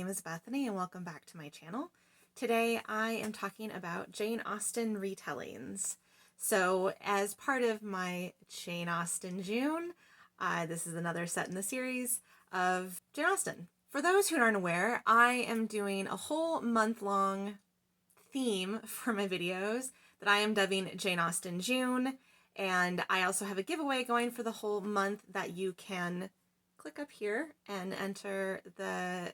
name is Bethany and welcome back to my channel. Today I am talking about Jane Austen retellings. So as part of my Jane Austen June, this is another set in the series of Jane Austen. For those who aren't aware, I am doing a whole month-long theme for my videos that I am dubbing Jane Austen June, and I also have a giveaway going for the whole month that you can click up here and enter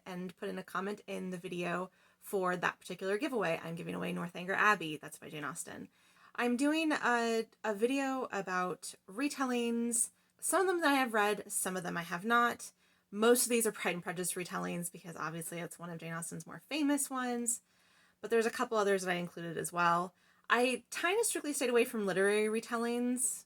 and put in a comment in the video for that particular giveaway. I'm giving away Northanger Abbey. That's by Jane Austen. I'm doing a video about retellings. Some of them that I have read, some of them I have not. Most of these are Pride and Prejudice retellings because obviously it's one of Jane Austen's more famous ones, but there's a couple others that I included as well. I kind of strictly stayed away from literary retellings.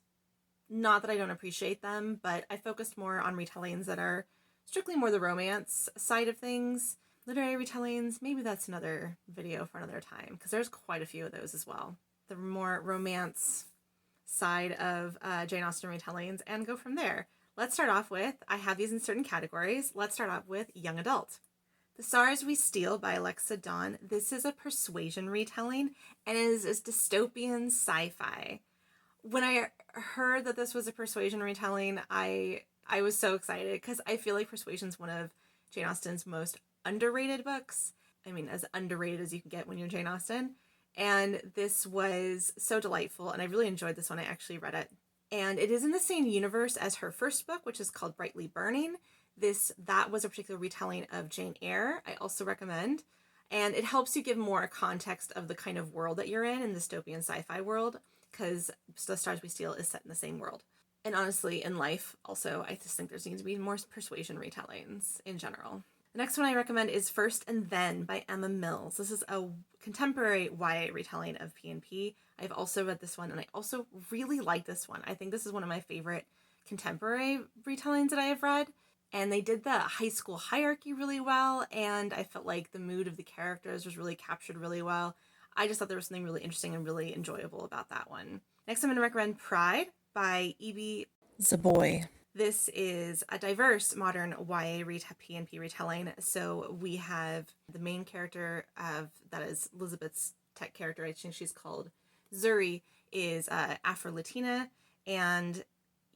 Not that I don't appreciate them, but I focused more on retellings that are strictly more the romance side of things. Literary retellings, maybe that's another video for another time, because there's quite a few of those as well. The more romance side of Jane Austen retellings, and go from there. Let's start off with, I have these in certain categories. Let's start off with young adult. The Stars We Steal by Alexa Dawn. This is a persuasion retelling and is dystopian sci-fi. When I heard that this was a persuasion retelling, I was so excited because I feel like Persuasion's one of Jane Austen's most underrated books. I mean, as underrated as you can get when you're Jane Austen. And this was so delightful, and I really enjoyed this one. I actually read it. And it is in the same universe as her first book, which is called Brightly Burning. That was a particular retelling of Jane Eyre. I also recommend. And it helps you give more context of the kind of world that you're in the dystopian sci-fi world, because The Stars We Steal is set in the same world. And honestly, in life, also, I just think there needs to be more persuasion retellings in general. The next one I recommend is First and Then by Emma Mills. This is a contemporary YA retelling of P&P. I've also read this one, and I also really like this one. I think this is one of my favorite contemporary retellings that I have read. And they did the high school hierarchy really well, and I felt like the mood of the characters was really captured really well. I just thought there was something really interesting and really enjoyable about that one. Next, I'm going to recommend Pride by E.B. Zaboy. This is a diverse modern YA P&P retelling. So we have the main character that is Elizabeth's tech character. I think she's called Zuri, is Afro-Latina, and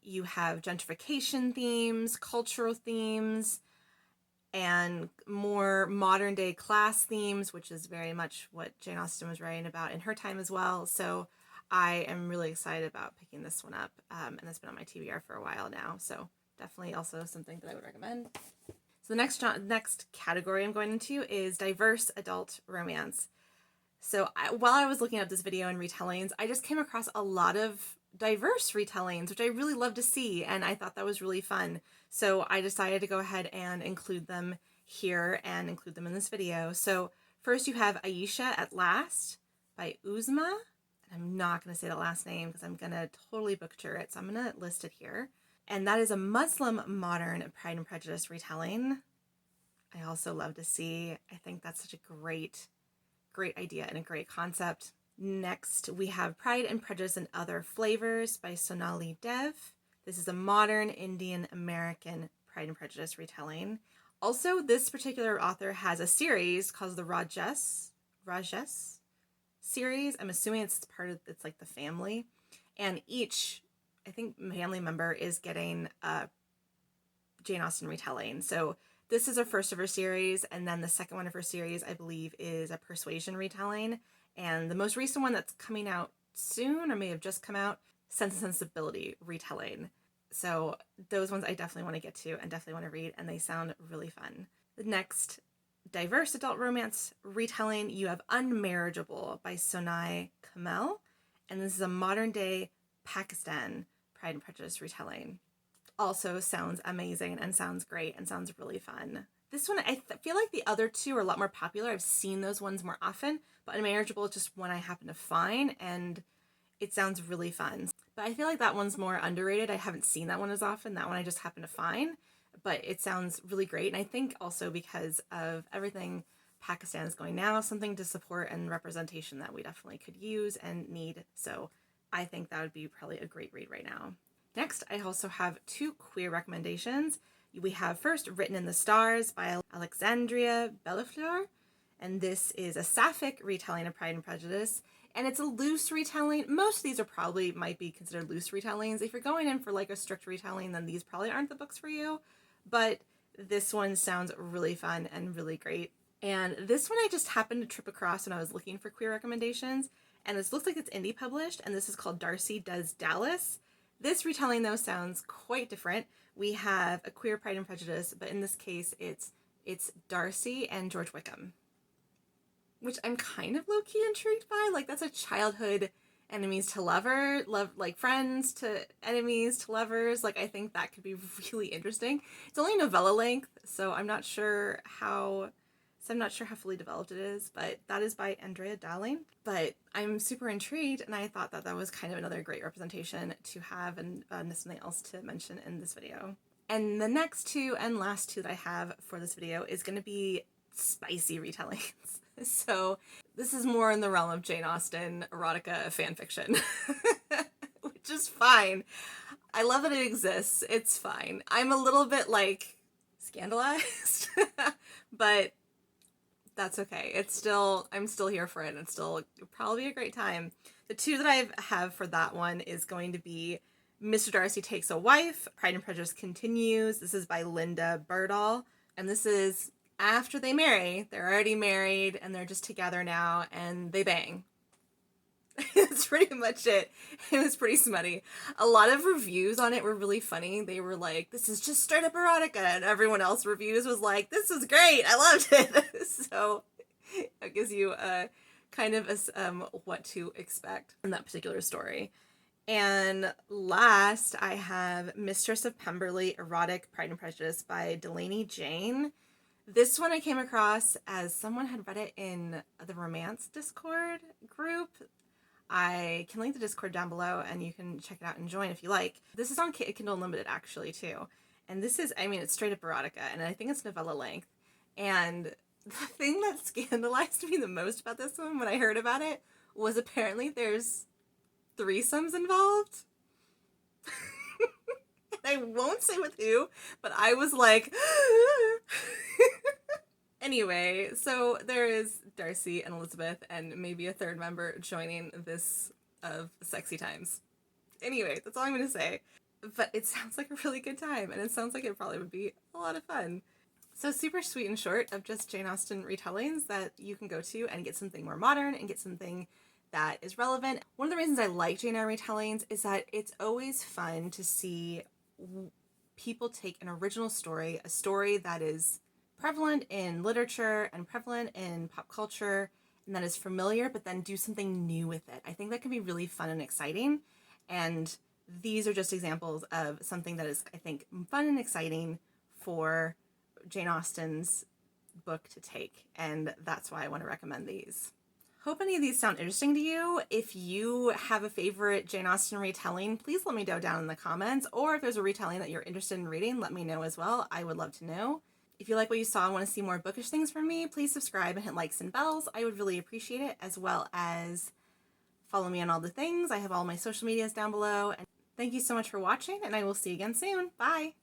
you have gentrification themes, cultural themes, and more modern day class themes, which is very much what Jane Austen was writing about in her time as well. So I am really excited about picking this one up, and it's been on my TBR for a while now. So definitely also something that I would recommend. So the next category I'm going into is diverse adult romance. So while I was looking up this video and retellings, I just came across a lot of diverse retellings, which I really love to see, and I thought that was really fun. So I decided to go ahead and include them here and include them in this video. So first you have Aisha at Last by Uzma. I'm not going to say the last name because I'm going to totally butcher it, so I'm going to list it here. And that is a Muslim modern Pride and Prejudice retelling. I also love to see. I think that's such a great idea and a great concept. Next, we have Pride and Prejudice and Other Flavors by Sonali Dev. This is a modern Indian American Pride and Prejudice retelling. Also, this particular author has a series called the Rajes series. I'm assuming it's like the family. And each, I think, family member is getting a Jane Austen retelling. So this is her first of her series, and then the second one of her series, I believe, is a Persuasion retelling. And the most recent one that's coming out soon, or may have just come out, Sense and Sensibility retelling. So those ones I definitely want to get to and definitely want to read, and they sound really fun. The next diverse adult romance retelling, you have Unmarriageable by Sonai Kamel. And this is a modern day Pakistan Pride and Prejudice retelling. Also sounds amazing and sounds great and sounds really fun. This one, I feel like the other two are a lot more popular. I've seen those ones more often, but Unmarriageable is just one I happen to find, and it sounds really fun. But I feel like that one's more underrated. I haven't seen that one as often. That one I just happen to find, but it sounds really great. And I think also because of everything Pakistan is going now, something to support and representation that we definitely could use and need. So I think that would be probably a great read right now. Next, I also have two queer recommendations. We have first Written in the Stars by Alexandria Bellefleur, and this is a sapphic retelling of Pride and Prejudice, and it's a loose retelling. Most of these are probably might be considered loose retellings. If you're going in for like a strict retelling, then these probably aren't the books for you, but this one sounds really fun and really great. And this one I just happened to trip across when I was looking for queer recommendations, and this looks like it's indie published, and this is called Darcy Does Dallas. This retelling, though, sounds quite different. We have a queer Pride and Prejudice, but in this case, it's Darcy and George Wickham, which I'm kind of low-key intrigued by. Like, that's a childhood enemies to lover, like friends to enemies to lovers. Like, I think that could be really interesting. It's only novella length, so I'm not sure how fully developed it is, but that is by Andrea Dowling. But I'm super intrigued, and I thought that was kind of another great representation to have, and something else to mention in this video. And the next two and last two that I have for this video is going to be spicy retellings. So this is more in the realm of Jane Austen erotica fanfiction, which is fine. I love that it exists. It's fine. I'm a little bit like scandalized, but that's okay. I'm still here for it. It's still probably a great time. The two that I have for that one is going to be Mr. Darcy Takes a Wife, Pride and Prejudice Continues. This is by Linda Birdall. And this is after they marry. They're already married and they're just together now and they bang. That's pretty much it. It was pretty smutty. A lot of reviews on it were really funny. They were like, this is just straight up erotica, and everyone else reviews was like, this is great, I loved it. So it gives you a kind of what to expect in that particular story. And last, I have Mistress of Pemberton, Erotic Pride and Prejudice by Delaney Jane. This one I came across as someone had read it in the romance Discord group. I can link the Discord down below and you can check it out and join if you like. This is on Kindle Unlimited actually too. And this is, I mean, it's straight up erotica, and I think it's novella length. And the thing that scandalized me the most about this one when I heard about it was apparently there's threesomes involved. And I won't say with who, but I was like, anyway, so there is Darcy and Elizabeth and maybe a third member joining this of Sexy Times. Anyway, that's all I'm going to say. But it sounds like a really good time, and it sounds like it probably would be a lot of fun. So super sweet and short of just Jane Austen retellings that you can go to and get something more modern and get something that is relevant. One of the reasons I like Jane Eyre retellings is that it's always fun to see people take an original story, a story that is prevalent in literature and prevalent in pop culture and that is familiar, but then do something new with it. I think that can be really fun and exciting, and these are just examples of something that is, I think, fun and exciting for Jane Austen's book to take, and that's why I want to recommend these. Hope any of these sound interesting to you. If you have a favorite Jane Austen retelling, please let me know down in the comments, or if there's a retelling that you're interested in reading, let me know as well. I would love to know. If you like what you saw and want to see more bookish things from me, please subscribe and hit likes and bells. I would really appreciate it, as well as follow me on all the things. I have all my social medias down below. And thank you so much for watching, and I will see you again soon. Bye!